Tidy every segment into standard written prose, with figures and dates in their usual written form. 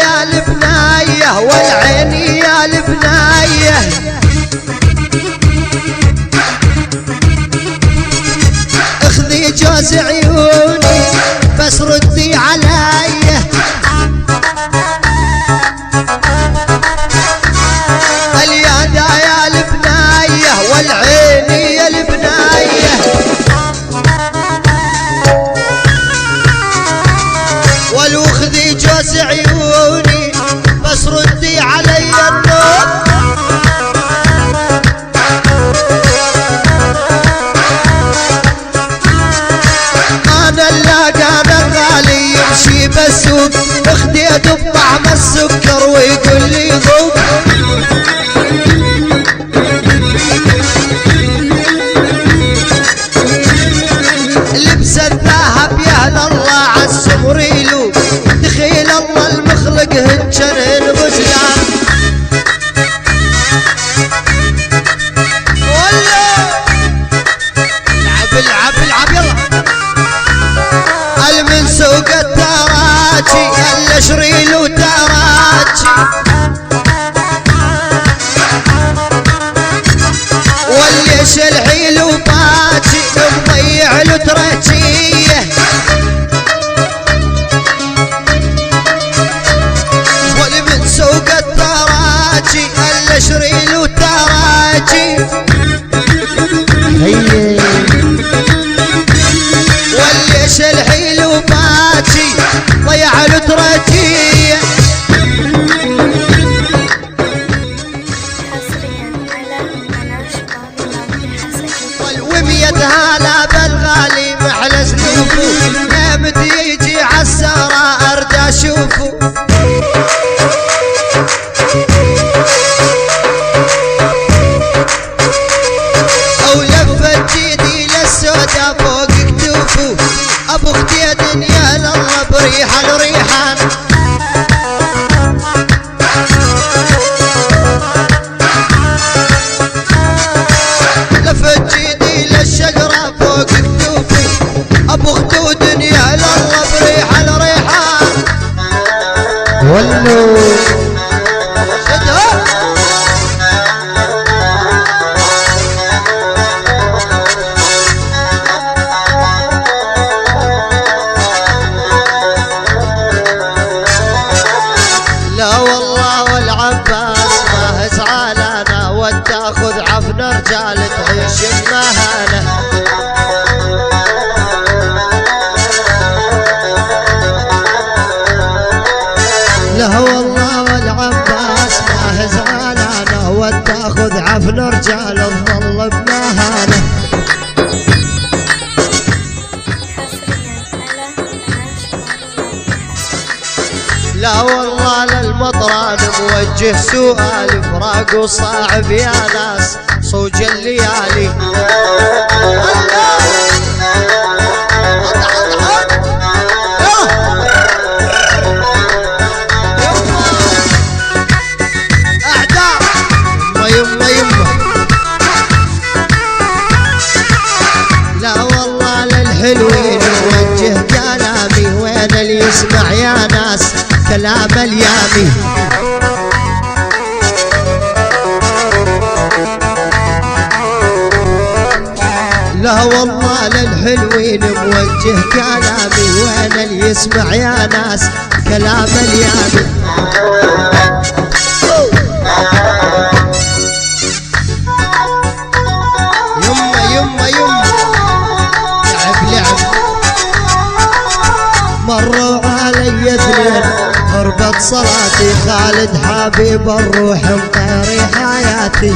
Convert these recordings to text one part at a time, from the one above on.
يا البنايه والعين يا البنايه اخذي جوز عيوني بس ردي علي اليدا يا البنايه والعين يا البنايه ولو خذي جوز عيوني بس ردي علي النور انا اللاقى غالي يمشي بالسوق اخديته بطعم السكر ويقول لي ذوق لبس الذهب يا الله عالسمر يلوق دخيل الله المخلق هنجرين غزلان والله العب العب العب يلا من سوق التراجي الاشريل وتراجي والليش الحيل وباجي مضيع له تراجيه والمن سوق التراجي الاشريل وتراجي والليش الحيل وباجي ضيع له تراجيه والومية هلا بالغالي محلى سلوفه نامت يجي عالسارة ارجع اشوفه او لفت جيدي للسودا فوق كتوفه ابو اختي دنيا لله بريحان ريحان لفت جيدي للشجرة فوق كتوفه ابو اختي دنيا لله بريحان ريحان ولو شدها لا والله والعباس ما زعلانه وتاخذ عفن رجال تعيش بمهانه لا والله والعباس ما زعلانه وتاخذ عفن رجال تظل بمهانه لا والله للمطران موجه سؤال فراق وصعب يا ناس صوج الليالي اعداء يما يما لا والله للحلوين موجه كلامي وين اللي يسمع يا ناس كلام اليامي لا والله للحلوين موجه كلامي وين اللي يسمع يا ناس كلام اليامي يما يما يما لعب لعب مروا علي اثنين هربت صلاتي خالد حبيب الروح مطيري حياتي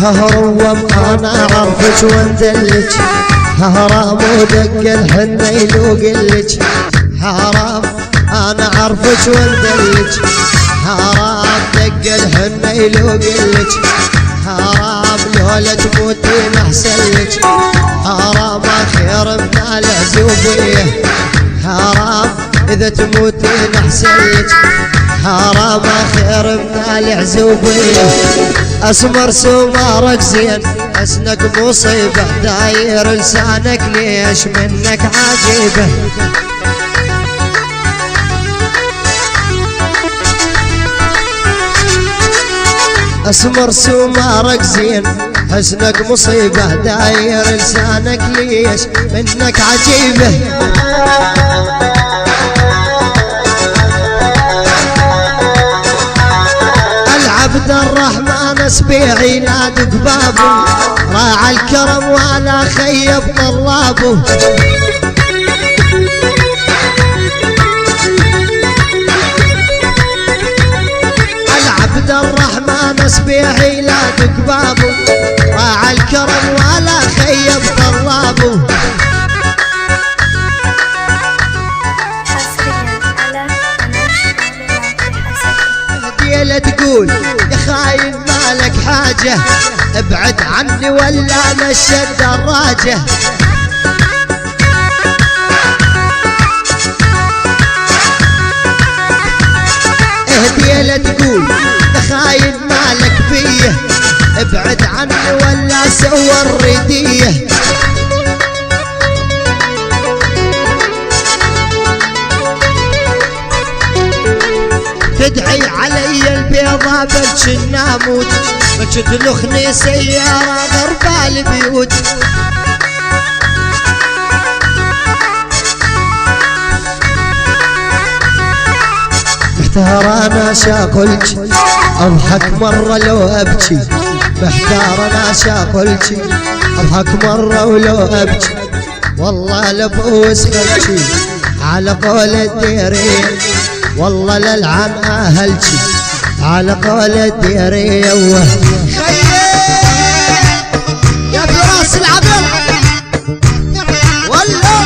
ههروم انا اعرفك واندلج ههرام ودق الحنه يلوقلج ههرام انا اعرفك واندلج ههرام دق الحنه يلوقلج ههرام لولا تموتين احسن لك ههرام خير من العزوبيه ههرام اذا تموتين احسن لك ههرام خير من العزوبيه اسمر سمارك زين حسنك مصيبة داير لسانك ليش منك عجيبة. اسمر سمارك زين حسنك مصيبة داير لسانك ليش منك عجيبة. العبد الرحمن سبيعي نادق بابه راعى الكرم ولا خيب طلابه. العبد الرحمن سبيعي نادق بابه راعى الكرم ولا خيب طلابه. هديلة تقول يا خاين مالك حاجة ابعد عني ولا مشى الدراجة. هديلة تقول يا خاين مالك بيه ابعد عني ولا سوى الردية. تدعي علي البيضة بلش الناموت بلش تلخني سيارة غربة البيوت. محتار انا شاقلك اضحك مرة لو ابكي. محتار انا شاقلك اضحك مرة ولو ابكي. والله لبوس خلكي على قول الديرين والله للعن اهلتي على قول الديرين. يا فراس العبد والله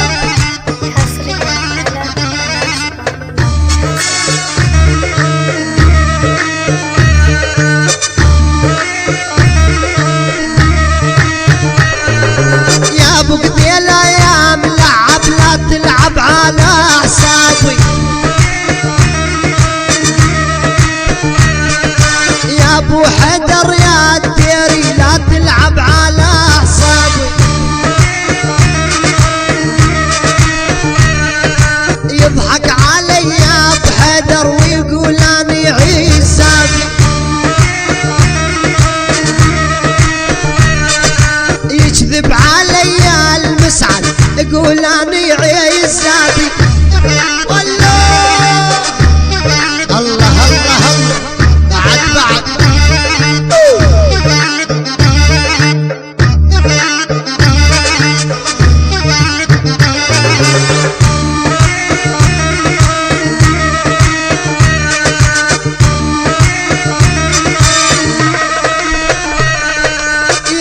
يا ابو قديله يا ملعب لا تلعب على حسابي. يا ابو حدر يا الديري لا تلعب على حسابي. يضحك علي يا ابو حدر ويقول اني عيسابي. يكذب علي المسعد يقول اني عيسابي. والله الله الله الله بعد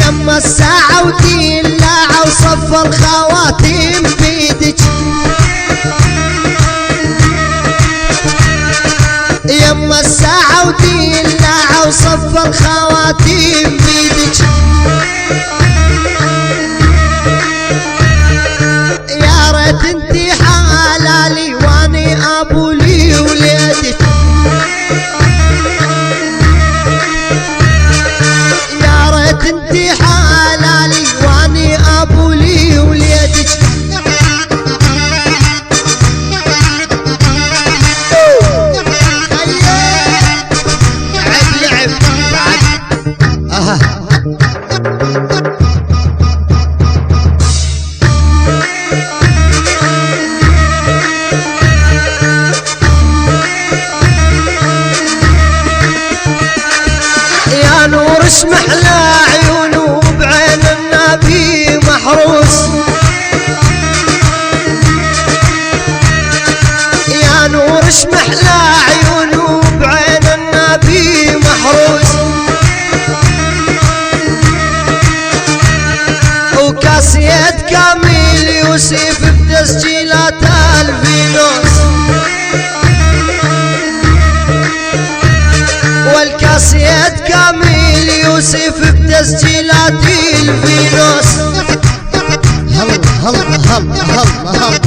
يما الساعة ودلع وصفر خواتيم بيدك. يما الساعة ودلع وصفر خواتيم بيدك. يا ريت انتي حلالي واني ابو لي وليدك. يا ريت انتي حلالي واني ابو لي وليدك. يا نور اسمح له عيونه بعين النبي محروس. يا نور اسمح له عيونه بعين النبي محروس. وكاسية كامل يوسف بتسجيلات الفينوس. والكاسية كامل يوسف بتسجيلات الفينوس. هلا هلا هلا هلا هلا